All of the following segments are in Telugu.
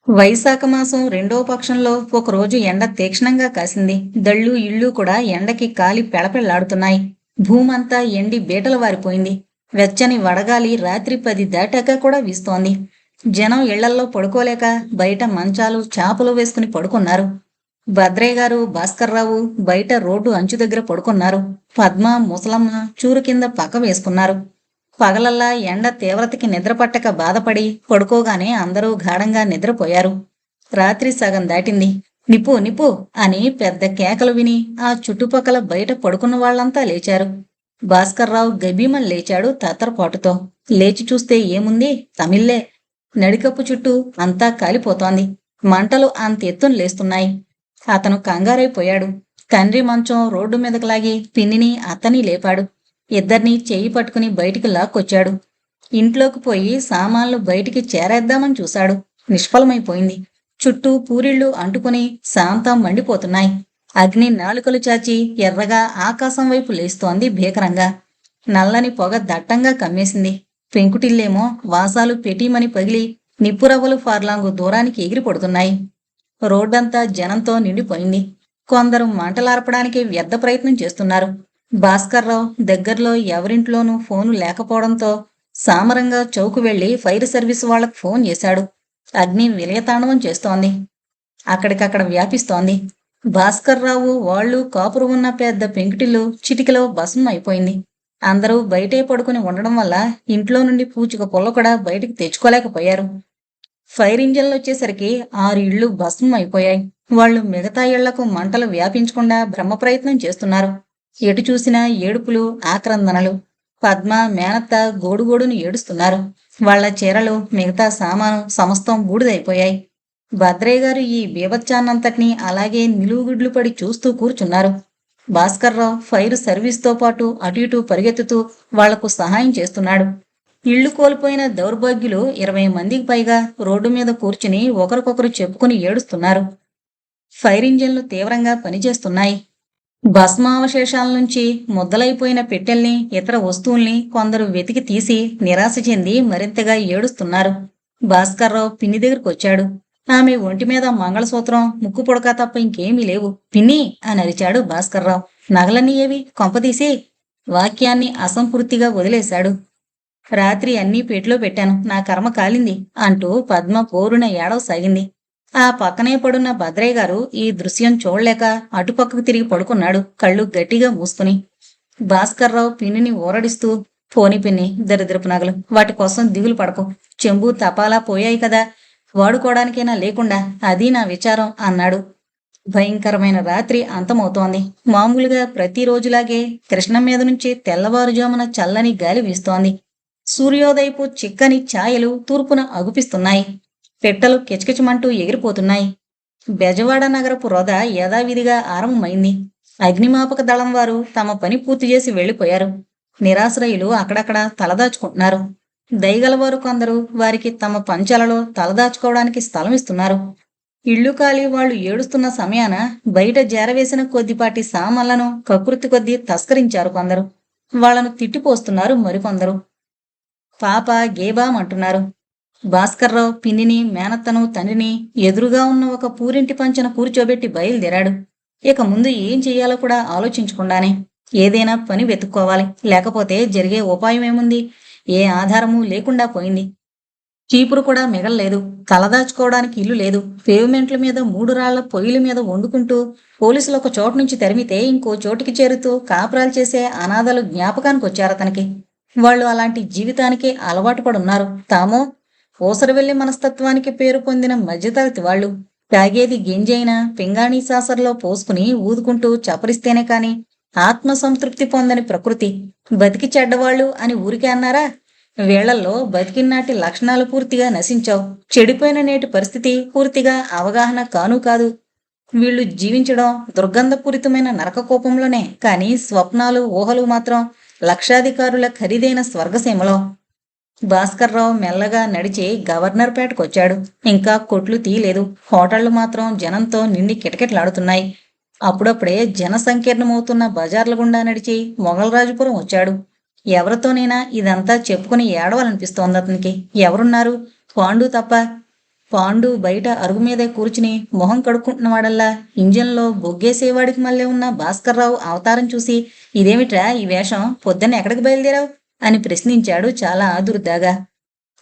వైశాఖ మాసం రెండో పక్షంలో ఒకరోజు ఎండ తీక్షణంగా కాసింది. దళ్ళు ఇళ్ళు కూడా ఎండకి కాలి పెళపెళ్లాడుతున్నాయి. భూమంతా ఎండి బీటలు వారిపోయింది. వెచ్చని వడగాలి రాత్రి 10 దాటాక కూడా వీస్తోంది. జనం ఇళ్లల్లో పడుకోలేక బయట మంచాలు చాపలు వేసుకుని పడుకున్నారు. భద్రయ్య గారు, భాస్కర్రావు బయట రోడ్డు అంచు దగ్గర పడుకున్నారు. పద్మ, ముసలమ్మ చూరు కింద పక్క వేసుకున్నారు. పగలల్లా ఎండ తీవ్రతకి నిద్రపట్టక బాధపడి పడుకోగానే అందరూ గాఢంగా నిద్రపోయారు. రాత్రి సగం దాటింది. నిప్పు నిప్పు అని పెద్ద కేకలు విని ఆ చుట్టుపక్కల బయట పడుకున్న వాళ్ళంతా లేచారు. భాస్కర్రావు గబీమని లేచాడు తత్తరపాటుతో. లేచి చూస్తే ఏముంది, తమిళ్లే. నడికప్పు చుట్టూ అంతా కాలిపోతోంది. మంటలు అంతెత్తున లేస్తున్నాయి. అతను కంగారైపోయాడు. తండ్రి మంచం రోడ్డు మీదకు లాగి పిన్నిని అత్తని లేపాడు. ఇద్దర్నీ చెయ్యి పట్టుకుని బయటికి లాక్కొచ్చాడు. ఇంట్లోకి పోయి సామాన్లు బయటికి చేరేద్దామని చూశాడు. నిష్ఫలమైపోయింది. చుట్టూ పూరిళ్లు అంటుకుని శాంతం మండిపోతున్నాయి. అగ్ని నాలుకలు చాచి ఎర్రగా ఆకాశం వైపు లేస్తోంది భీకరంగా. నల్లని పొగ దట్టంగా కమ్మేసింది. పెంకుటిల్లేమో వాసాలు పెటీమని పగిలి నిప్పురవ్వలు ఫార్లాంగు దూరానికి ఎగిరిపడుతున్నాయి. రోడ్డంతా జనంతో నిండిపోయింది. కొందరు మంటలార్పడానికి వ్యర్థ ప్రయత్నం చేస్తున్నారు. భాస్కర్రావు దగ్గరలో ఎవరింట్లోనూ ఫోను లేకపోవడంతో సామరంగా చౌకు వెళ్లి ఫైర్ సర్వీస్ వాళ్లకు ఫోన్ చేశాడు. అగ్ని విలయతాండవం చేస్తోంది. అక్కడికక్కడ వ్యాపిస్తోంది. భాస్కర్రావు వాళ్లు కాపురు ఉన్న పెద్ద పెంకుటిల్లు చిటికలో భస్మం అయిపోయింది. అందరూ బయటే పడుకుని ఉండడం వల్ల ఇంట్లో నుండి పూచిక పుల్ల కూడా బయటికి తెచ్చుకోలేకపోయారు. ఫైర్ ఇంజన్లు వచ్చేసరికి 6 ఇళ్లు భస్మం అయిపోయాయి. వాళ్లు మిగతా ఇళ్లకు మంటలు వ్యాపించకుండా బ్రహ్మ ప్రయత్నం చేస్తున్నారు. ఎటు చూసినా ఏడుపులు, ఆక్రందనలు. పద్మ, మేనత్త గోడుగోడును ఏడుస్తున్నారు. వాళ్ల చీరలు, మిగతా సామాను సమస్తం బూడిదైపోయాయి. భద్రయ్య గారు ఈ బీభత్సాన్నంతటినీ అలాగే నిలువుగుడ్లు పడి చూస్తూ కూర్చున్నారు. భాస్కర్రావు ఫైర్ సర్వీస్తో పాటు అటు ఇటు పరిగెత్తుతూ వాళ్లకు సహాయం చేస్తున్నాడు. ఇళ్లు కోల్పోయిన దౌర్భాగ్యులు 20 మందికి పైగా రోడ్డు మీద కూర్చుని ఒకరికొకరు చెప్పుకుని ఏడుస్తున్నారు. ఫైర్ ఇంజన్లు తీవ్రంగా పనిచేస్తున్నాయి. భస్మావశేషాల నుంచి ముద్దలైపోయిన పెట్టెల్ని, ఇతర వస్తువుల్ని కొందరు వెతికి తీసి నిరాశ చెంది మరింతగా ఏడుస్తున్నారు. భాస్కర్రావు పిన్ని దగ్గరకొచ్చాడు. ఆమె ఒంటి మీద మంగళసూత్రం, ముక్కు పుడక తప్ప ఇంకేమీ లేవు. పిన్ని అని అరిచాడు భాస్కర్రావు. నగలన్నీ ఏవి కొంపదీసి? వాక్యాన్ని అసంపూర్తిగా వదిలేశాడు. రాత్రి అన్నీ పెట్లో పెట్టాను, నా కర్మ కాలింది అంటూ పద్మ పోరున ఏడవసాగింది. ఆ పక్కనే పడున్న భద్రయ్య గారు ఈ దృశ్యం చూడలేక అటుపక్కకు తిరిగి పడుకున్నాడు, కళ్ళు గట్టిగా మూసుకుని. భాస్కర్రావు పిన్నిని ఊరడిస్తూ, పోని పిన్ని, దరిద్రపు నగలు, వాటి కోసం దిగులు పడకు. చెంబు తపాలా పోయాయి కదా, వాడుకోవడానికైనా లేకుండా, అది నా విచారం అన్నాడు. భయంకరమైన రాత్రి అంతమవుతోంది. మామూలుగా ప్రతిరోజులాగే కృష్ణ మీద నుంచి తెల్లవారుజామున చల్లని గాలి వీస్తోంది. సూర్యోదయపు చిక్కని ఛాయలు తూర్పున అగుపిస్తున్నాయి. పెట్టెలు కిచకిచమంటూ ఎగిరిపోతున్నాయి. బెజవాడ నగరపు రొద యథావిధిగా ఆరంభమైంది. అగ్నిమాపక దళం వారు తమ పని పూర్తి చేసి వెళ్లిపోయారు. నిరాశ్రయులు అక్కడక్కడ తలదాచుకుంటున్నారు. దయగలవారు కొందరు వారికి తమ పంచలలో తలదాచుకోవడానికి స్థలం ఇస్తున్నారు. ఇళ్లు కాలి వాళ్లు ఏడుస్తున్న సమయాన బయట చేరవేసిన కొద్దిపాటి సామాన్లను కకృతి కొద్దీ తస్కరించారు కొందరు. వాళ్లను తిట్టిపోస్తున్నారు మరికొందరు. పాప గేబామంటున్నారు. భాస్కర్రావు పిన్నిని, మేనత్తను, తండ్రిని ఎదురుగా ఉన్న ఒక పూరింటి పంచన కూర్చోబెట్టి బయలుదేరాడు. ఇక ముందు ఏం చెయ్యాలో కూడా ఆలోచించకుండానే ఏదైనా పని వెతుక్కోవాలి, లేకపోతే జరిగే ఉపాయమేముంది? ఏ ఆధారమూ లేకుండా పోయింది. చీపురు కూడా మిగల్లేదు. తలదాచుకోవడానికి ఇల్లు లేదు. పేవ్మెంట్ల మీద 3 రాళ్ల పొయ్యిల మీద వండుకుంటూ పోలీసులు ఒక చోటు నుంచి తరిమితే ఇంకో చోటికి చేరుతూ కాపురాలు చేసే అనాథలు జ్ఞాపకానికి వచ్చారతనికి. వాళ్లు అలాంటి జీవితానికి అలవాటు పడున్నారు. తామో ఊసరవెల్లి మనస్తత్వానికి పేరు పొందిన మధ్యతరగతి వాళ్లు. తాగేది గింజైనా పింగాణీ సాసర్లో పోసుకుని ఊదుకుంటూ చపరిస్తేనే కాని ఆత్మసంతృప్తి పొందని ప్రకృతి. బతికి చెడ్డవాళ్లు అని ఊరికే అన్నారా? వీళ్లల్లో బతికినాటి లక్షణాలు పూర్తిగా నశించావు. చెడిపోయిన నేటి పరిస్థితి పూర్తిగా అవగాహన కాను కాదు. వీళ్లు జీవించడం దుర్గంధపూరితమైన నరకకోపంలోనే, కాని స్వప్నాలు, ఊహలు మాత్రం లక్షాధికారుల ఖరీదైన స్వర్గసీమలో. భాస్కర్రావు మెల్లగా నడిచి గవర్నర్ పేటకొచ్చాడు. ఇంకా కొట్లు తీయలేదు. హోటళ్లు మాత్రం జనంతో నిండి కిటకిటలాడుతున్నాయి. అప్పుడప్పుడే జన సంకీర్ణమవుతున్న బజార్ల గుండా నడిచి మొగల్రాజుపురం వచ్చాడు. ఎవరితోనైనా ఇదంతా చెప్పుకుని ఏడవాలనిపిస్తోంది అతనికి. ఎవరున్నారు? పాండు తప్ప. పాండు బయట అరుగు మీదే కూర్చుని మొహం కడుక్కుంటున్నవాడల్లా ఇంజన్లో బొగ్గేసేవాడికి మళ్ళీ ఉన్న భాస్కర్రావు అవతారం చూసి ఇదేమిట్రా ఈ వేషం, పొద్దున్న ఎక్కడికి బయలుదేరావు అని ప్రశ్నించాడు చాలా ఆదుర్దాగా.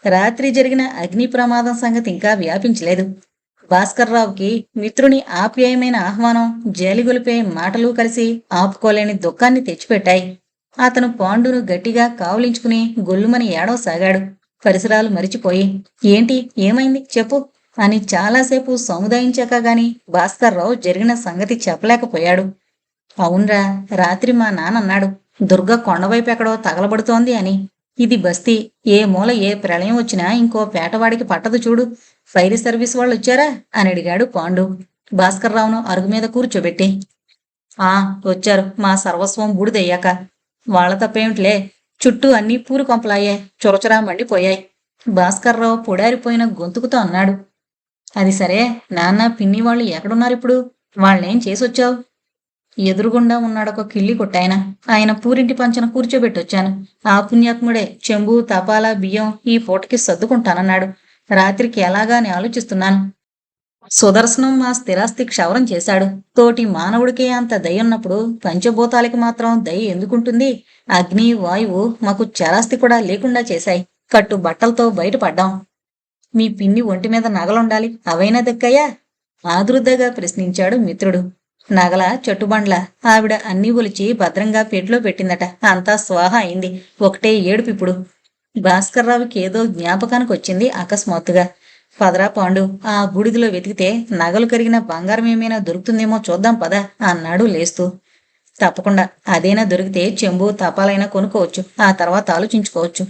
రాత్రి జరిగిన అగ్ని ప్రమాదం సంగతి ఇంకా వ్యాపించలేదు. భాస్కర్రావుకి మిత్రుని ఆప్యాయమైన ఆహ్వానం, జేలిగొలిపే మాటలు కలిసి ఆపుకోలేని దుఃఖాన్ని తెచ్చిపెట్టాయి. అతను పాండును గట్టిగా కావులించుకుని గొల్లుమని ఏడవసాగాడు, పరిసరాలు మరిచిపోయి. ఏంటి, ఏమైంది చెప్పు అని చాలాసేపు సముదాయించాక గాని భాస్కర్రావు జరిగిన సంగతి చెప్పలేకపోయాడు. అవునరా, రాత్రి మా నాన్నన్నాడు దుర్గ కొండవైపు ఎక్కడో తగలబడుతోంది అని. ఇది బస్తీ, ఏ మూల ఏ ప్రళయం వచ్చినా ఇంకో పేటవాడికి పట్టదు చూడు. ఫైర్ సర్వీస్ వాళ్ళు వచ్చారా అని అడిగాడు పాండు భాస్కర్రావును అరుగు మీద కూర్చోబెట్టి. ఆ వచ్చారు, మా సర్వస్వం బూడిదయ్యాక. వాళ్ళ తప్పేమిటిలే, చుట్టూ అన్నీ పూరు కొంపలాయే, చురచురా మండిపోయాయి. భాస్కర్రావు పొడారిపోయిన గొంతుకుతో అన్నాడు. అది సరే, నాన్న పిన్ని వాళ్ళు ఎక్కడున్నారిప్పుడు? వాళ్ళనేం చేసొచ్చావు? ఎదురుగుండా ఉన్నాడొక కిళ్ళి కొట్టాయన, ఆయన పూరింటి పంచన కూర్చోబెట్టొచ్చాను. ఆ పుణ్యాత్ముడే చెంబు తపాలా బియ్యం ఈ పూటకి సర్దుకుంటానన్నాడు. రాత్రికి ఎలాగా అని ఆలోచిస్తున్నాను. సుదర్శనం మా స్థిరాస్తి క్షవరం చేశాడు. తోటి మానవుడికే అంత దయ ఉన్నప్పుడు పంచభూతాలకి మాత్రం దయ ఎందుకుంటుంది? అగ్ని వాయువు మాకు చరాస్తి కూడా లేకుండా చేశాయి. కట్టు బట్టలతో బయటపడ్డాం. మీ పిన్ని ఒంటి మీద నగలుండాలి, అవైనా దక్కాయా? ఆదురుద్దగా ప్రశ్నించాడు మిత్రుడు. నగల చెట్టుబండ్ల, ఆవిడ అన్నీ ఒలిచి భద్రంగా పెట్లో పెట్టిందట. అంతా స్వాహ అయింది. ఒకటే ఏడుపిప్పుడు. భాస్కర్రావుకి ఏదో జ్ఞాపకానికి వచ్చింది అకస్మాత్తుగా. పదరా పాండు, ఆ బూడిదిలో వెతికితే నగలు కరిగిన బంగారం ఏమైనా దొరుకుతుందేమో చూద్దాం పద అన్నాడు లేస్తూ. తప్పకుండా, అదైనా దొరికితే చెంబు తపాలైనా కొనుక్కోవచ్చు, ఆ తర్వాత ఆలోచించుకోవచ్చు.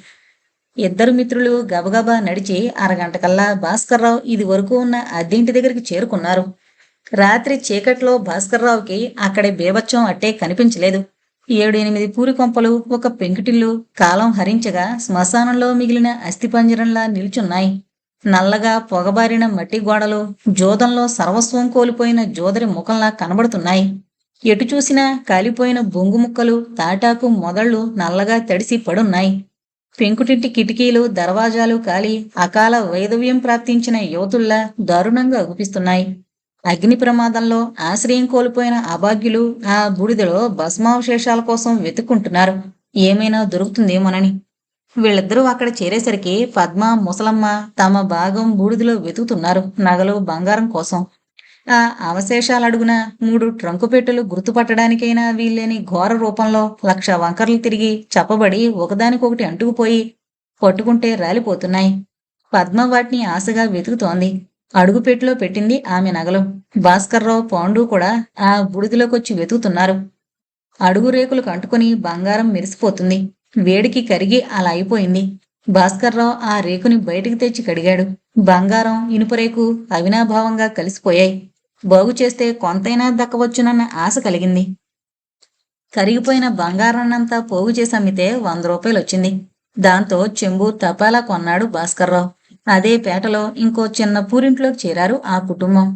ఇద్దరు మిత్రులు గబగబా నడిచి అరగంటకల్లా భాస్కర్రావు ఇది వరకు ఉన్న అద్దెంటి దగ్గరికి చేరుకున్నారు. రాత్రి చీకట్లో భాస్కర్రావుకి అక్కడి బేబచ్చం అట్టే కనిపించలేదు. 7-8 పూరి కొంపలు, ఒక పెంకుటిల్లు కాలం హరించగా శ్మశానంలో మిగిలిన అస్థిపంజరంలా నిల్చున్నాయి. నల్లగా పొగబారిన మట్టి గోడలు జోదంలో సర్వస్వం కోల్పోయిన జోదరి ముఖంలా కనబడుతున్నాయి. ఎటు చూసినా కాలిపోయిన బొంగు ముక్కలు, తాటాకు మొదళ్లు నల్లగా తడిసి పడున్నాయి. పెంకుటింటి కిటికీలు దర్వాజాలు కాలి అకాల వైదవ్యం ప్రాప్తించిన యోధుల్లా దారుణంగా అగుపిస్తున్నాయి. అగ్ని ప్రమాదంలో ఆశ్రయం కోల్పోయిన అభాగ్యులు ఆ బూడిదలో భస్మావశేషాల కోసం వెతుక్కుంటున్నారు, ఏమైనా దొరుకుతుందేమోనని. వీళ్ళిద్దరూ అక్కడ చేరేసరికి పద్మ, ముసలమ్మ తమ భాగం బూడిదలో వెతుకుతున్నారు, నగలు బంగారం కోసం. ఆ అవశేషాలడుగున 3 ట్రంకు పెట్టెలు గుర్తుపట్టడానికైనా వీల్లేని ఘోర రూపంలో 1,00,000 వంకర్లు తిరిగి చప్పబడి ఒకదానికొకటి అంటుకుపోయి పట్టుకుంటే రాలిపోతున్నాయి. పద్మ వాటిని ఆశగా వెతుకుతోంది. అడుగుపెట్టిలో పెట్టింది ఆమె నగలు. భాస్కర్రావు, పాండు కూడా ఆ బూడిదలోకొచ్చి వెతుకుతున్నారు. అడుగు రేకులకు అంటుకుని బంగారం మెరిసిపోతుంది. వేడికి కరిగి అలా అయిపోయింది. భాస్కర్రావు ఆ రేకుని బయటికి తెచ్చి కడిగాడు. బంగారం, ఇనుపరేకు అవినాభావంగా కలిసిపోయాయి. బాగు చేస్తే కొంతైనా దక్కవచ్చునన్న ఆశ కలిగింది. కరిగిపోయిన బంగారాన్నంతా పోగు చేసి అమ్మితే 100 రూపాయలు వచ్చింది. దాంతో చెంబు తపాలా కొన్నాడు భాస్కర్రావు. అదే పేటలో ఇంకో చిన్న పూరింట్లోకి చేరారు ఆ కుటుంబం.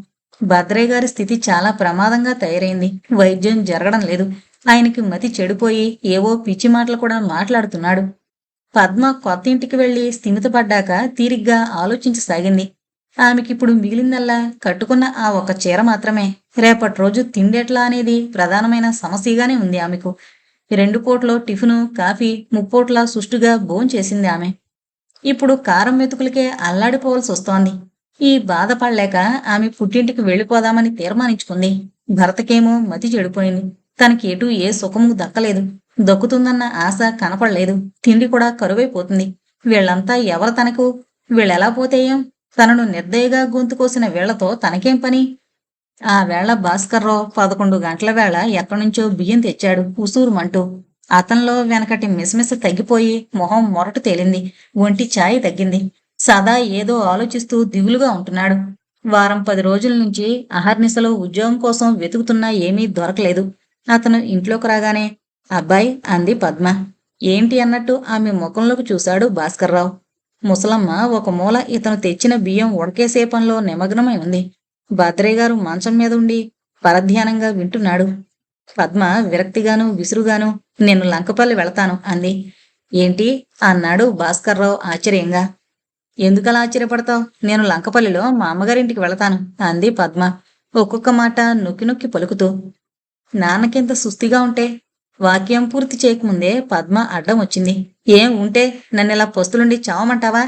భద్రయ్య గారి స్థితి చాలా ప్రమాదంగా తయారైంది. వైద్యం జరగడం లేదు. ఆయనకి మతి చెడిపోయి ఏవో పిచ్చి మాటలు కూడా మాట్లాడుతున్నాడు. పద్మ కొత్త ఇంటికి వెళ్లి స్థిమితపడ్డాక తీరిగ్గా ఆలోచించసాగింది. ఆమెకిప్పుడు మిగిలిందల్లా కట్టుకున్న ఆ ఒక్క చీర మాత్రమే. రేపటి రోజు తిండెట్లా అనేది ప్రధానమైన సమస్యగానే ఉంది ఆమెకు. 2 పూటలో టిఫిను, కాఫీ, ముప్పోట్లా సుష్టుగా భోంచేసింది ఆమె. ఇప్పుడు కారం మెతుకులకే అల్లాడిపోవలసి వస్తోంది. ఈ బాధపడలేక ఆమె పుట్టింటికి వెళ్ళిపోదామని తీర్మానించుకుంది. భర్తకేమో మతి చెడిపోయింది. తనకి ఎటూ ఏ సుఖము దక్కలేదు. దక్కుతుందన్న ఆశ కనపడలేదు. తిండి కూడా కరువైపోతుంది. వీళ్లంతా ఎవరు తనకు? వీళ్ళెలా పోతేయం? తనను నిర్దయగా గొంతుకోసిన వీళ్లతో తనకేం పని? ఆ వేళ భాస్కర్రావు 11 గంటల వేళ ఎక్కడ్నుంచో బియ్యం తెచ్చాడు ఉసూరుమంటూ. అతనిలో వెనకటి మిసమిస తగ్గిపోయి మొహం మొరటు తేలింది. ఒంటి ఛాయి తగ్గింది. సదా ఏదో ఆలోచిస్తూ దిగులుగా ఉంటున్నాడు. వారం 10 రోజుల నుంచి అహర్నిశలో ఉద్యోగం కోసం వెతుకుతున్నా ఏమీ దొరకలేదు. అతను ఇంట్లోకి రాగానే అబ్బాయి అంది పద్మ. ఏంటి అన్నట్టు ఆమె ముఖంలోకి చూశాడు భాస్కర్రావు. ముసలమ్మ ఒక మూల ఇతను తెచ్చిన బియ్యం ఉడకేసే పనిలో నిమగ్నమై ఉంది. భద్రయ్య గారు మంచం మీద ఉండి పరధ్యానంగా వింటున్నాడు. పద్మ విరక్తిగాను విసురుగాను నేను లంకపల్లి వెళతాను అంది. ఏంటి అన్నాడు భాస్కర్రావు ఆశ్చర్యంగా. ఎందుకలా ఆశ్చర్యపడతావు? నేను లంకపల్లిలో మా అమ్మగారింటికి వెళతాను అంది పద్మ ఒక్కొక్క మాట నొక్కి నొక్కి పలుకుతూ. నాన్నకింత సుస్థిగా ఉంటే వాక్యం పూర్తి చేయకముందే పద్మ అడ్డం వచ్చింది. ఏం ఉంటే నన్నిలా పస్తులుండి చావమంటావా?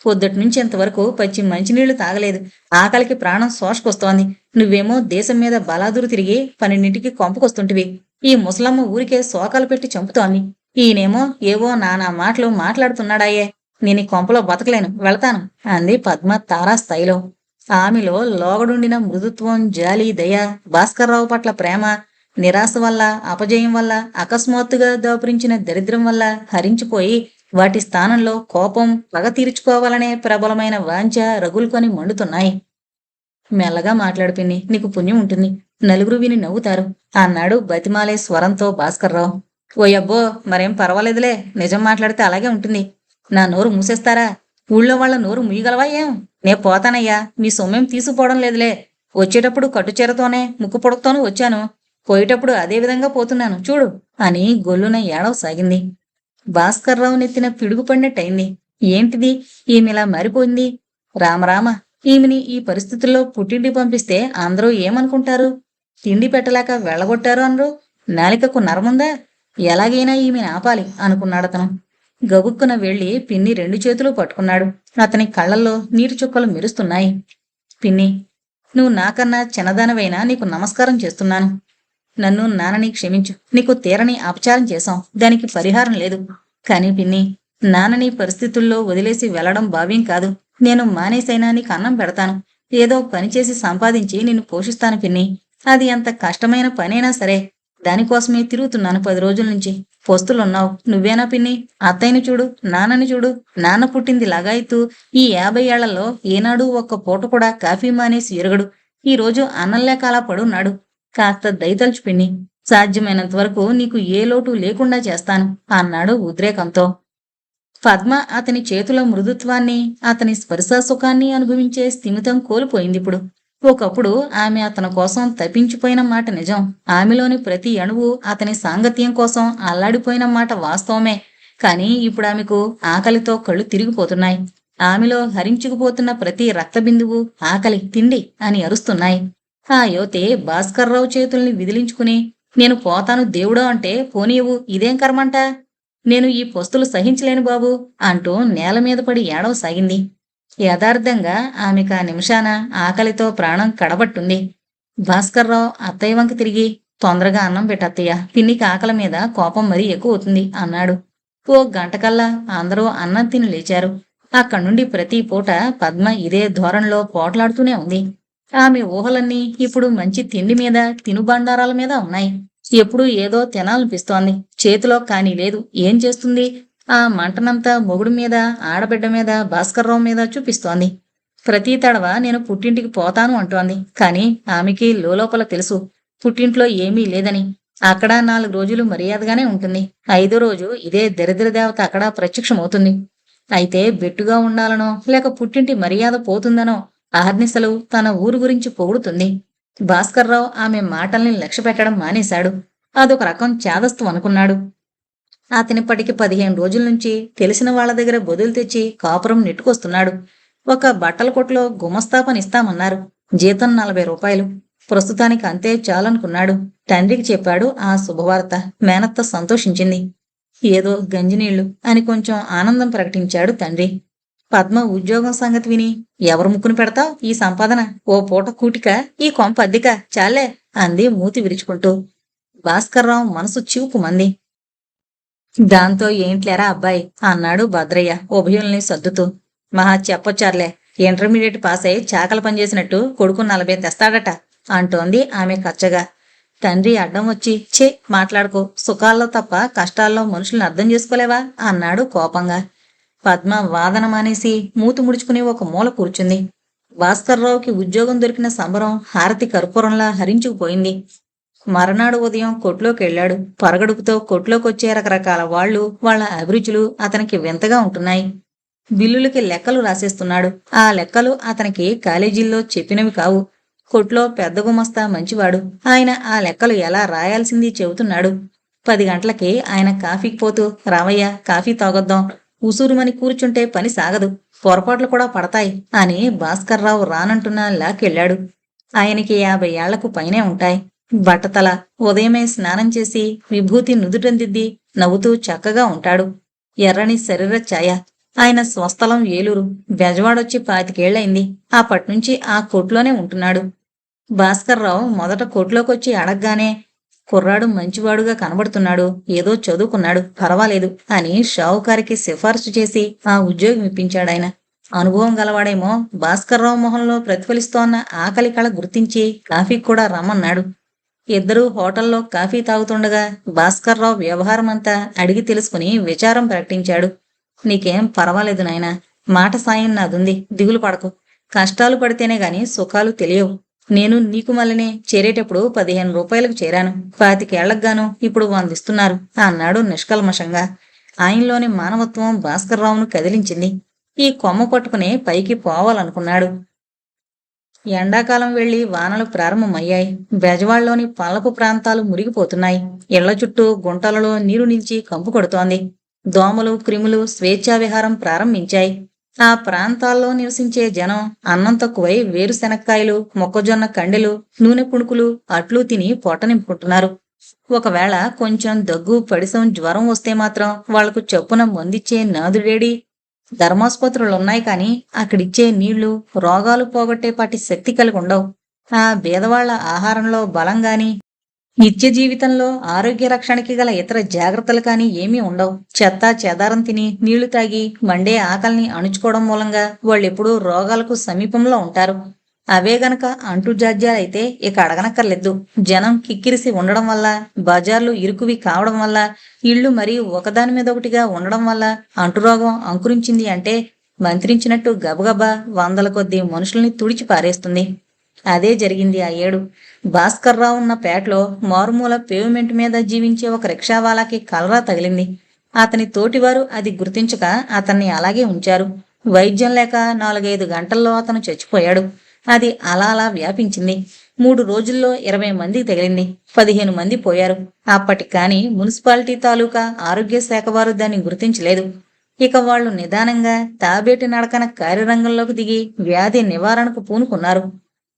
పొద్దుటి నుంచి ఇంతవరకు పచ్చి మంచినీళ్లు తాగలేదు. ఆకలికి ప్రాణం శోషకొస్తోంది. నువ్వేమో దేశం మీద బలాదురు తిరిగి 12ంటికి కొంపకొస్తుంటివి. ఈ ముసలమ్మ ఊరికే శోకాలు పెట్టి చంపుతోంది. ఈయనేమో ఏవో నానా మాటలు మాట్లాడుతున్నాడాయే. నేను ఈ కొంపలో బతకలేను, వెళతాను అంది పద్మ తారాస్థాయిలో. ఆమెలో లోగడుండిన మృదుత్వం, జాలి, దయ, భాస్కర్రావు పట్ల ప్రేమ, నిరాశ వల్ల, అపజయం వల్ల, అకస్మాత్తుగా దాపురించిన దరిద్రం వల్ల హరించిపోయి వాటి స్థానంలో కోపం, పగ తీర్చుకోవాలనే ప్రబలమైన వాంఛ రగులుకొని మండుతున్నాయి. మెల్లగా మాట్లాడు పిన్ని, నీకు పుణ్యం ఉంటుంది. నలుగురు విని నవ్వుతారు అన్నాడు బతిమాలే స్వరంతో భాస్కర్రావు. ఓయబ్బో, మరేం పర్వాలేదులే. నిజం మాట్లాడితే అలాగే ఉంటుంది. నా నోరు మూసేస్తారా? ఊళ్ళో వాళ్ళ నోరు ముయ్యగలవా ఏం? నే పోతానయ్యా, మీ సొమ్మేం తీసుకుపోవడం లేదులే. వచ్చేటప్పుడు కట్టుచీరతోనే ముక్కు పొడకతోనూ వచ్చాను. పోయేటప్పుడు అదే విధంగా పోతున్నాను చూడు అని గొల్లున ఏడవసాగింది. భాస్కర్రావు నెత్తిన పిడుగుపడినట్టయింది. ఏంటిది, ఈమెలా మారిపోయింది? రామరామ, ఈమెని ఈ పరిస్థితుల్లో పుట్టింటి పంపిస్తే అందరూ ఏమనుకుంటారు? తిండి పెట్టలేక వెళ్ళగొట్టారు అనరు. నాలికకు నరముందా? ఎలాగైనా ఈమెను ఆపాలి అనుకున్నాడతను. గబుక్కున వెళ్లి పిన్ని 2 చేతులు పట్టుకున్నాడు. అతని కళ్ళల్లో నీటి చుక్కలు మెరుస్తున్నాయి. పిన్ని, నువ్వు నాకన్నా చిన్నదానవైనా నీకు నమస్కారం చేస్తున్నాను. నన్ను నాన్నని క్షమించు. నీకు తీరని అపచారం చేశాం, దానికి పరిహారం లేదు. కాని పిన్ని, నాన్నని పరిస్థితుల్లో వదిలేసి వెళ్లడం భావ్యం కాదు. నేను మానేసైనా నీకు అన్నం పెడతాను. ఏదో పనిచేసి సంపాదించి నిన్ను పోషిస్తాను పిన్ని. అది ఎంత కష్టమైన పనైనా సరే. దానికోసమే తిరుగుతున్నాను 10 రోజుల నుంచి. పొస్తులున్నావు. నువ్వేనా పిన్ని? అత్తయ్యని చూడు, నాన్నని చూడు. నాన్న పుట్టింది లగాయితూ ఈ 50 ఏళ్లలో ఏనాడు ఒక్క పూట కూడా కాఫీ మానేసి ఎరగడు. ఈ రోజు అన్నం లేక అలా పడున్నాడు. కాస్త దయతలుచు పిన్ని. సాధ్యమైనంత వరకు నీకు ఏ లోటు లేకుండా చేస్తాను అన్నాడు ఉద్రేకంతో. పద్మ అతని చేతుల మృదుత్వాన్ని, అతని స్పర్శ సుఖాన్ని అనుభవించే స్థిమితం కోల్పోయిందిప్పుడు. ఒకప్పుడు ఆమె అతని కోసం తప్పించిపోయిన మాట నిజం. ఆమెలోని ప్రతి అణువు అతని సాంగత్యం కోసం అల్లాడిపోయిన మాట వాస్తవమే. కాని ఇప్పుడు ఆమెకు ఆకలితో కళ్ళు తిరిగిపోతున్నాయి. ఆమెలో హరించుకుపోతున్న ప్రతి రక్తబిందువు ఆకలి, తిండి అని అరుస్తున్నాయి. ఆ యువతే భాస్కర్రావు చేతుల్ని విదిలించుకుని, నేను పోతాను దేవుడో అంటే పోనీయవు, ఇదేం కర్మంట? నేను ఈ పొస్తులు సహించలేను బాబు అంటూ నేల మీద పడి ఏడవసాగింది. యథార్థంగా ఆమెకు ఆ నిమిషాన ఆకలితో ప్రాణం కడబట్టుంది. భాస్కర్రావు అత్తయ్య వంక తిరిగి, తొందరగా అన్నం పెట్టత్తయ్య, పిన్నికి ఆకలి మీద కోపం మరీ ఎక్కువ అవుతుంది అన్నాడు. ఓ గంటకల్లా అందరూ అన్నం తిని లేచారు. అక్కడి నుండి ప్రతి పూట పద్మ ఇదే ధోరణిలో పోట్లాడుతూనే ఉంది. ఆమె ఊహలన్నీ ఇప్పుడు మంచి తిండి మీద, తినుబండారాల మీద ఉన్నాయి. ఎప్పుడూ ఏదో తినాలనిపిస్తోంది. చేతిలో కానీ లేదు. ఏం చేస్తుంది? ఆ మంటనంతా మొగుడు మీద, ఆడబిడ్డ మీద, భాస్కర్రావు మీద చూపిస్తోంది. ప్రతి తడవ నేను పుట్టింటికి పోతాను అంటోంది. కాని ఆమెకి లోలోపల తెలుసు పుట్టింట్లో ఏమీ లేదని. అక్కడ 4 రోజులు మర్యాదగానే ఉంటుంది. 5వ రోజు ఇదే దరిద్ర దేవత అక్కడ ప్రత్యక్షమవుతుంది. అయితే బెట్టుగా ఉండాలనో, లేక పుట్టింటి మర్యాద పోతుందనో అహర్నిశలు తన ఊరు గురించి పొగుడుతుంది. భాస్కర్రావు ఆమె మాటల్ని లక్ష్య పెట్టడం మానేశాడు. అదొక రకం చేదస్తు అనుకున్నాడు. అతనిప్పటికి 15 రోజుల నుంచి తెలిసిన వాళ్ల దగ్గర బదులు తెచ్చి కాపురం నెట్టుకొస్తున్నాడు. ఒక బట్టల కొట్లో గుమస్తా పని ఇస్తామన్నారు. జీతం 40 రూపాయలు. ప్రస్తుతానికి అంతే చాలనుకున్నాడు. తండ్రికి చెప్పాడు ఆ శుభవార్త. మేనత్త సంతోషించింది. ఏదో గంజినీళ్లు అని కొంచెం ఆనందం ప్రకటించాడు తండ్రి. పద్మ ఉద్యోగం సంగతి విని, ఎవరు ముక్కును పెడతావ్ ఈ సంపాదన? ఓ పూట కూటిక, ఈ కొంప అద్దిక, చాలే అంది మూతి విరుచుకుంటూ. భాస్కర్రావు మనసు చివుకుమంది. దాంతో ఏంట్లేరా అబ్బాయి అన్నాడు భద్రయ్య ఉభయుల్ని సర్దుతూ. మహా చెప్పొచ్చారులే, ఇంటర్మీడియట్ పాస్ అయి చాకలి పనిచేసినట్టు కొడుకు 40 తెస్తాడట అంటోంది ఆమె కచ్చగా. తండ్రి అడ్డం వచ్చి, ఛే మాట్లాడుకో, సుఖాల్లో తప్ప కష్టాల్లో మనుషుల్ని అర్థం చేసుకోలేవా అన్నాడు కోపంగా. పద్మ వాదన మానేసి మూతి ముడుచుకుని ఒక మూల కూర్చుంది. భాస్కర్రావుకి ఉద్యోగం దొరికిన సంబరం హారతి కర్పూరంలా హరించుకుపోయింది. మరనాడు ఉదయం కొట్లోకెళ్లాడు. పరగడుపుతో కొట్లోకొచ్చే రకరకాల వాళ్లు, వాళ్ల అభిరుచులు అతనికి వింతగా ఉంటున్నాయి. బిల్లులకి లెక్కలు రాసేస్తున్నాడు. ఆ లెక్కలు అతనికి కాలేజీల్లో చెప్పినవి కావు. కొట్లో పెద్ద గుమస్తా మంచివాడు. ఆయన ఆ లెక్కలు ఎలా రాయాల్సింది చెబుతున్నాడు. 10 గంటలకి ఆయన కాఫీకి పోతూ, రావయ్య కాఫీ తాగొద్దాం, ఉసూరుమని కూర్చుంటే పని సాగదు. పొరపాట్లు కూడా పడతాయి అని భాస్కర్రావు రానంటున్నా లాక్కెళ్ళాడు. ఆయనకి 50 ఏళ్లకు పైనే ఉంటాయి. బట్టతల, ఉదయమే స్నానం చేసి విభూతి నుదుటందిద్ది నవ్వుతూ చక్కగా ఉంటాడు. ఎర్రని శరీర ఛాయ. ఆయన స్వస్థలం ఏలూరు. బెజవాడొచ్చి 25 ఏళ్లయింది. అప్పట్నుంచి ఆ కొట్లోనే ఉంటున్నాడు. భాస్కర్రావు మొదట కొట్లోకొచ్చి అడగ్గానే కుర్రాడు మంచివాడుగా కనబడుతున్నాడు, ఏదో చదువుకున్నాడు, పర్వాలేదు అని షావుకారికి సిఫార్సు చేసి ఆ ఉద్యోగం ఇప్పించాడాయన. అనుభవం గలవాడేమో భాస్కర్రావు మొహంలో ప్రతిఫలిస్తోన్న ఆకలి కళ గుర్తించి కాఫీకి కూడా రమ్మన్నాడు. ఇద్దరూ హోటల్లో కాఫీ తాగుతుండగా భాస్కర్రావు వ్యవహారమంతా అడిగి తెలుసుకుని విచారం ప్రకటించాడు. నీకేం పర్వాలేదు నాయనా, మాట సాయం నాదుంది, దిగులు పడకు. కష్టాలు పడితేనే గాని సుఖాలు తెలియవు. నేను నీకు మళ్ళనే చేరేటప్పుడు 15 రూపాయలకు చేరాను. 25 ఏళ్లకు గాను ఇప్పుడు 100 ఇస్తున్నారు అన్నాడు నిష్కల్మషంగా. ఆయనలోని మానవత్వం భాస్కర్రావును కదిలించింది. ఈ కొమ్మ పట్టుకుని పైకి పోవాలనుకున్నాడు. ఎండాకాలం వెళ్లి వానలు ప్రారంభమయ్యాయి. బెజవాడలోని పల్లపు ప్రాంతాలు మురిగిపోతున్నాయి. ఇళ్ల చుట్టూ గుంటలలో నీరు నిలిచి కంపు కొడుతోంది. దోమలు, క్రిములు స్వేచ్ఛా విహారం ప్రారంభించాయి. ఆ ప్రాంతాల్లో నివసించే జనం అన్నం తక్కువై వేరుశెనక్కాయలు, మొక్కజొన్న కండెలు, నూనె పుణుకులు, అట్లు తిని పొట్ట నింపుకుంటున్నారు. ఒకవేళ కొంచెం దగ్గు, పడిసం, జ్వరం వస్తే మాత్రం వాళ్లకు చొప్పున మందిచ్చే నాదుడేడి? ధర్మాసుపత్రులున్నాయి కాని అక్కడిచ్చే నీళ్లు రోగాలు పోగొట్టేపాటి శక్తి కలిగి ఉండవు. ఆ బీదవాళ్ల ఆహారంలో బలం గాని, నిత్య జీవితంలో ఆరోగ్య రక్షణకి గల ఇతర జాగ్రత్తలు కాని ఏమీ ఉండవు. చెత్తా చెదారం తిని నీళ్లు తాగి మండే ఆకలిని అణుచుకోవడం మూలంగా వాళ్ళెప్పుడూ రోగాలకు సమీపంలో ఉంటారు. అవే గనక అంటుజాడ్యాలైతే ఇక అడగనక్కర్లేదు. జనం కిక్కిరిసి ఉండడం వల్ల, బజార్లు ఇరుకువి కావడం వల్ల, ఇళ్లు మరీ ఒకదాని మీద ఒకటిగా ఉండడం వల్ల అంటురోగం అంకురించింది అంటే మంత్రించినట్టు గబగబా 100ల కొద్దీ మనుషుల్ని తుడిచి పారేస్తుంది. అదే జరిగింది ఆ ఏడు. భాస్కర్రావు ఉన్న పేటలో మారుమూల పేవ్మెంట్ మీద జీవించే ఒక రిక్షావాలాకి కలరా తగిలింది. అతని తోటివారు అది గుర్తించక అతన్ని అలాగే ఉంచారు. వైద్యం లేక 4-5 గంటల్లో అతను చచ్చిపోయాడు. అది అలా వ్యాపించింది. 3 రోజుల్లో 20 మందికి తగిలింది. 15 మంది పోయారు. అప్పటికి కాని మున్సిపాలిటీ తాలూకా ఆరోగ్య శాఖ వారు దాన్ని గుర్తించలేదు. ఇక వాళ్లు నిదానంగా తాబేటి నడకన కార్యరంగంలోకి దిగి వ్యాధి నివారణకు పూనుకున్నారు.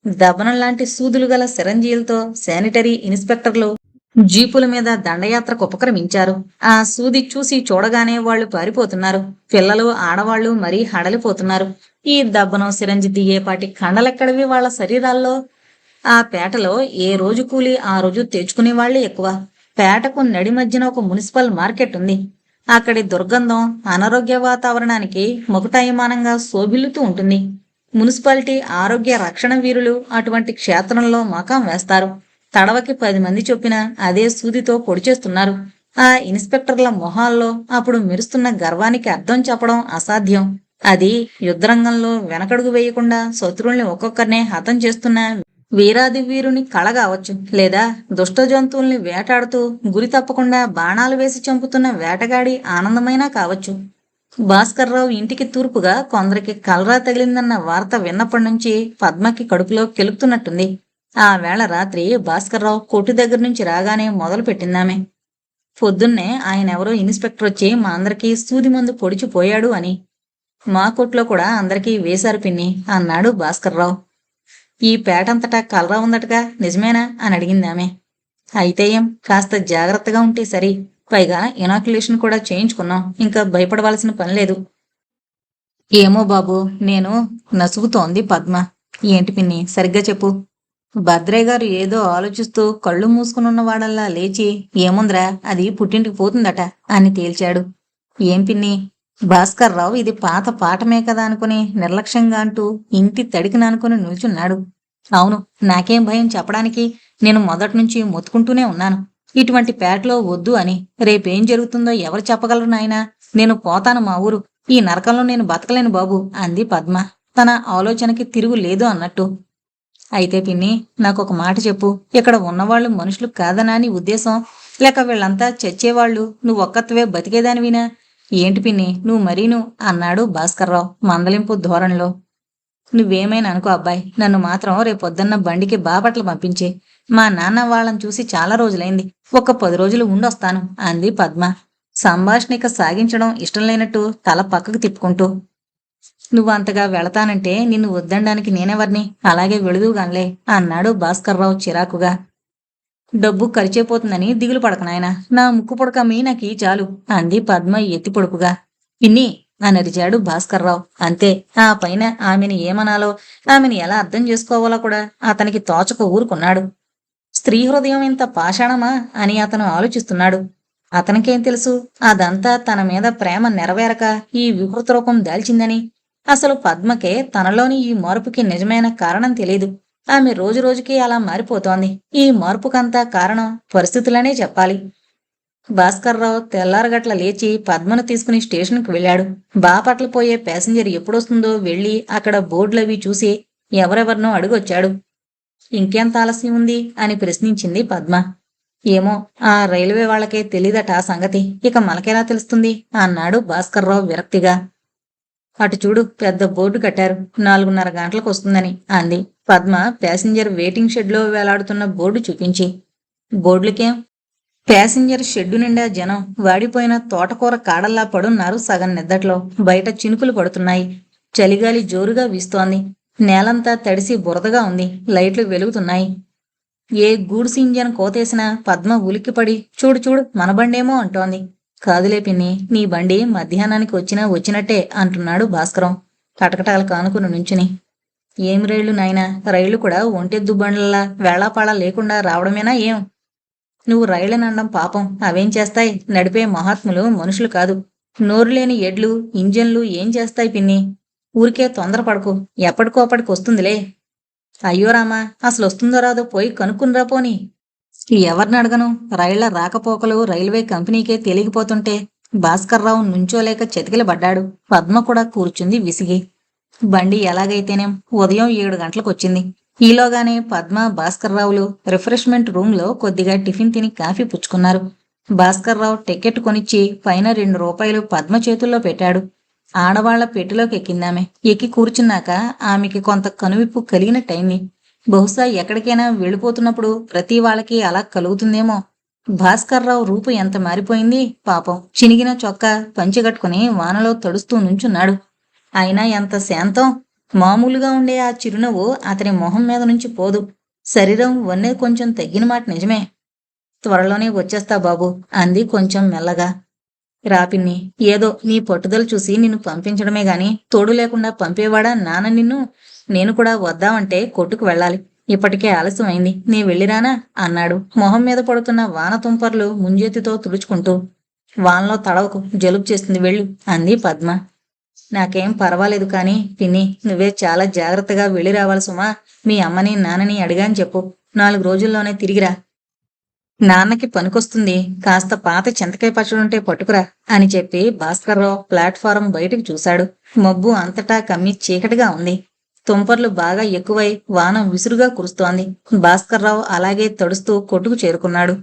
దబనం లాంటి సూదులు గల సిరంజీలతో శానిటరీ ఇన్స్పెక్టర్లు జీపుల మీద దండయాత్రకు ఉపక్రమించారు. ఆ సూది చూసి చూడగానే వాళ్లు పారిపోతున్నారు. పిల్లలు, ఆడవాళ్లు మరీ హడలిపోతున్నారు. ఈ దబ్బనం సిరంజి దిగేపాటి కండలెక్కడివి వాళ్ల శరీరాల్లో? ఆ పేటలో ఏ రోజు కూలి ఆ రోజు తెచ్చుకునే వాళ్లే ఎక్కువ. పేటకు నడి మధ్యన ఒక మున్సిపల్ మార్కెట్ ఉంది. అక్కడి దుర్గంధం అనారోగ్య వాతావరణానికి మకుటాయమానంగా శోభిల్లుతూ ఉంటుంది. మున్సిపాలిటీ ఆరోగ్య రక్షణ వీరులు అటువంటి క్షేత్రంలో మకాం వేస్తారు. తడవకి 10 మంది చొప్పిన అదే సూదితో పొడిచేస్తున్నారు. ఆ ఇన్స్పెక్టర్ల మొహాల్లో అప్పుడు మెరుస్తున్న గర్వానికి అర్థం చెప్పడం అసాధ్యం. అది యుద్ధరంగంలో వెనకడుగు వేయకుండా శత్రువుల్ని ఒక్కొక్కరినే హతం చేస్తున్న వీరాది వీరుని కళ కావచ్చు, లేదా దుష్ట జంతువుల్ని వేటాడుతూ గురి తప్పకుండా బాణాలు వేసి చంపుతున్న వేటగాడి ఆనందమైనా కావచ్చు. భాస్కర్రావు ఇంటికి తూర్పుగా కొందరికి కలరా తగిలిందన్న వార్త విన్నప్పటి నుంచి పద్మకి కడుపులో కెలుపుతున్నట్టుంది. ఆ వేళ రాత్రి భాస్కర్రావు కొట్టు దగ్గర నుంచి రాగానే మొదలు పెట్టిందామె. పొద్దున్నే ఆయనెవరో ఇన్స్పెక్టర్ వచ్చి మా అందరికీ సూది మందు పొడిచిపోయాడు అని. మా కొట్లో కూడా అందరికీ వేశారు పిన్ని అన్నాడు భాస్కర్రావు. ఈ పేటంతటా కలరా ఉందటగా, నిజమేనా అని అడిగిందామె. అయితే ఏం, కాస్త జాగ్రత్తగా ఉంటే సరి. పైగా ఇనాక్యులేషన్ కూడా చేయించుకున్నాం. ఇంకా భయపడవలసిన పని లేదు. ఏమో బాబు, నేను నసుగుతోంది పద్మ. ఏంటి పిన్ని, సరిగ్గా చెప్పు. భద్రయ్య గారు ఏదో ఆలోచిస్తూ కళ్ళు మూసుకునున్న వాడల్లా లేచి, ఏముందిరా, అది పుట్టింటికి పోతుందట అని తేల్చాడు. ఏం పిన్ని? భాస్కర్రావు ఇది పాత పాఠమే కదా అనుకుని నిర్లక్ష్యంగా అంటూ ఇంటి తడికిన అనుకుని నిల్చున్నాడు. అవును, నాకేం భయం చెప్పడానికి. నేను మొదట్నుంచి మొత్తుకుంటూనే ఉన్నాను, ఇటువంటి పేటలో వద్దు అని. రేపేం జరుగుతుందో ఎవరు చెప్పగలరు నాయనా? నేను పోతాను మా ఊరు. ఈ నరకంలో నేను బతకలేను బాబు అంది పద్మ, తన ఆలోచనకి తిరుగు లేదు అన్నట్టు. అయితే పిన్ని, నాకొక మాట చెప్పు. ఇక్కడ ఉన్నవాళ్లు మనుషులు కాదనా నీ ఉద్దేశం? లేక వీళ్ళంతా చచ్చేవాళ్లు, నువ్వొక్కత్వే బతికేదానివినా? ఏంటి పిన్ని నువ్వు మరీను అన్నాడు భాస్కర్రావు మందలింపు ధోరణిలో. నువ్వేమైనా అనుకో అబ్బాయి, నన్ను మాత్రం రేపొద్దున్న బండికి బాపట్ల పంపించే. మా నాన్న వాళ్ళని చూసి చాలా రోజులైంది. ఒక 10 రోజులు ఉండొస్తాను అంది పద్మ, సంభాషణిక సాగించడం ఇష్టం లేనట్టు తల పక్కకు తిప్పుకుంటూ. నువ్వు అంతగా వెళతానంటే నిన్ను వద్దనడానికి నేనెవర్ని, అలాగే వెళుదువుగాన్లే అన్నాడు భాస్కర్రావు చిరాకుగా. డబ్బు ఖర్చయిపోతుందని దిగులు పడక నాయనా, నా ముక్కు పుడకమ్మి నాకీ చాలు అంది పద్మ ఎత్తి పొడుపుగా. పిన్ని అనరిచాడు భాస్కర్రావు. అంతే. ఆ పైన ఆమెని ఏమనాలో, ఆమెని ఎలా అర్థం చేసుకోవాలో కూడా అతనికి తోచక ఊరుకున్నాడు. స్త్రీ హృదయం ఇంత పాషాణమా అని అతను ఆలోచిస్తున్నాడు. అతనికేం తెలుసు, అదంతా తన మీద ప్రేమ నెరవేరక ఈ వికృత రూపం దాల్చిందని. అసలు పద్మకే తనలోని ఈ మార్పుకి నిజమైన కారణం తెలీదు. ఆమె రోజురోజుకీ అలా మారిపోతోంది. ఈ మార్పుకంతా కారణం పరిస్థితులనే చెప్పాలి. భాస్కర్రావు తెల్లారగట్ల లేచి పద్మను తీసుకుని స్టేషన్కి వెళ్ళాడు. బాపట్ల పోయే ప్యాసింజర్ ఎప్పుడొస్తుందో వెళ్ళి అక్కడ బోర్డులవి చూసి ఎవరెవరినో అడుగొచ్చాడు. ఇంకెంత ఆలస్యం ఉంది అని ప్రశ్నించింది పద్మ. ఏమో, ఆ రైల్వే వాళ్ళకే తెలీదట ఆ సంగతి, ఇక మనకెలా తెలుస్తుంది అన్నాడు భాస్కర్రావు విరక్తిగా. అటు చూడు, పెద్ద బోర్డు కట్టారు, 4:30 గంటలకు వస్తుందని అంది పద్మ ప్యాసింజర్ వెయిటింగ్ షెడ్లో వేలాడుతున్న బోర్డు చూపించి. బోర్డులకేం? ప్యాసింజర్ షెడ్డు నిండా జనం వాడిపోయిన తోటకూర కాడల్లా పడున్నారు సగం నిద్దట్లో. బయట చినుకులు పడుతున్నాయి. చలిగాలి జోరుగా వీస్తోంది. నేలంతా తడిసి బురదగా ఉంది. లైట్లు వెలుగుతున్నాయి. ఏ గూడ్స్ ఇంజన్ కోతేసినా పద్మ ఉలిక్కిపడి చూడు చూడు మన బండేమో అంటోంది. కాదులే పిన్ని, నీ బండి మధ్యాహ్నానికి వచ్చినా వచ్చినట్టే అంటున్నాడు భాస్కరం కటకటాలు కానుకుని నుంచుని. ఏం రైళ్లు నాయనా, రైళ్లు కూడా ఒంటెద్దు బండ్లలా వేళాపాళా లేకుండా రావడమేనా ఏం? నువ్వు రైళ్లనండం పాపం, అవేం చేస్తాయి? నడిపే మహాత్ములు మనుషులు కాదు. నోరు లేని ఎడ్లు ఇంజన్లు ఏం చేస్తాయి పిన్ని? ఊరికే తొందరపడకు, ఎప్పటికోపటికి వస్తుందిలే. అయ్యో రామా, అసలు వస్తుందో రాదో పోయి కనుక్కునిరా పోని. ఎవరిని అడగను, రైళ్ల రాకపోకలు రైల్వే కంపెనీకే తెలియకపోతుంటే. భాస్కర్రావు నుంచోలేక చతికిలబడ్డాడు. పద్మ కూడా కూర్చుంది విసిగి. బండి ఎలాగైతేనేం ఉదయం 7 గంటలకొచ్చింది. ఈలోగానే పద్మ భాస్కర్రావులు రిఫ్రెష్మెంట్ రూంలో కొద్దిగా టిఫిన్ తిని కాఫీ పుచ్చుకున్నారు. భాస్కర్రావు టికెట్ కొనిచ్చి పైన 2 రూపాయలు పద్మ చేతుల్లో పెట్టాడు. ఆడవాళ్ల పెట్టిలోకి ఎక్కిందామె. ఎక్కి కూర్చున్నాక ఆమెకి కొంత కనువిప్పు కలిగినట్టయింది. బహుశా ఎక్కడికైనా వెళ్ళిపోతున్నప్పుడు ప్రతి వాళ్ళకి అలా కలుగుతుందేమో. భాస్కర్రావు రూపు ఎంత మారిపోయింది పాపం. చినిగిన చొక్కా పంచెగట్టుకుని వానలో తడుస్తూ నుంచున్నాడు. అయినా ఎంత శాంతం. మామూలుగా ఉండే ఆ చిరునవ్వు అతని మొహం మీద నుంచి పోదు. శరీరం వన్నె కొంచెం తగ్గిన మాట నిజమే. త్వరలోనే వచ్చేస్తా బాబు అంది కొంచెం మెల్లగా. రాపిన్ని, ఏదో నీ పట్టుదల చూసి నిన్ను పంపించడమే గాని తోడు లేకుండా పంపేవాడా నాన్న నిన్ను? నేను కూడా వద్దామంటే కొట్టుకు వెళ్ళాలి. ఇప్పటికే ఆలస్యం అయింది, నీ వెళ్ళిరానా అన్నాడు మొహం మీద పడుతున్న వాన తుంపర్లు ముంజేతితో తుడుచుకుంటూ. వానలో తడవకు, జలుబు చేస్తుంది, వెళ్ళు అంది పద్మ. నాకేం పర్వాలేదు కాని పిన్ని, నువ్వే చాలా జాగ్రత్తగా వెళ్ళి రావాలి సుమా. మీ అమ్మని నాన్నని అడిగాని చెప్పు. 4 రోజుల్లోనే తిరిగిరా. నాన్నకి పనికొస్తుంది, కాస్త పాత చింతకాయ పచ్చడుంటే పట్టుకురా అని చెప్పి భాస్కర్రావు ప్లాట్ఫారం బయటికి చూశాడు. మబ్బు అంతటా కమ్మి చీకటిగా ఉంది. తుంపర్లు బాగా ఎక్కువై వాన విసురుగా కురుస్తోంది. భాస్కర్రావు అలాగే తడుస్తూ కొట్టుకు చేరుకున్నాడు.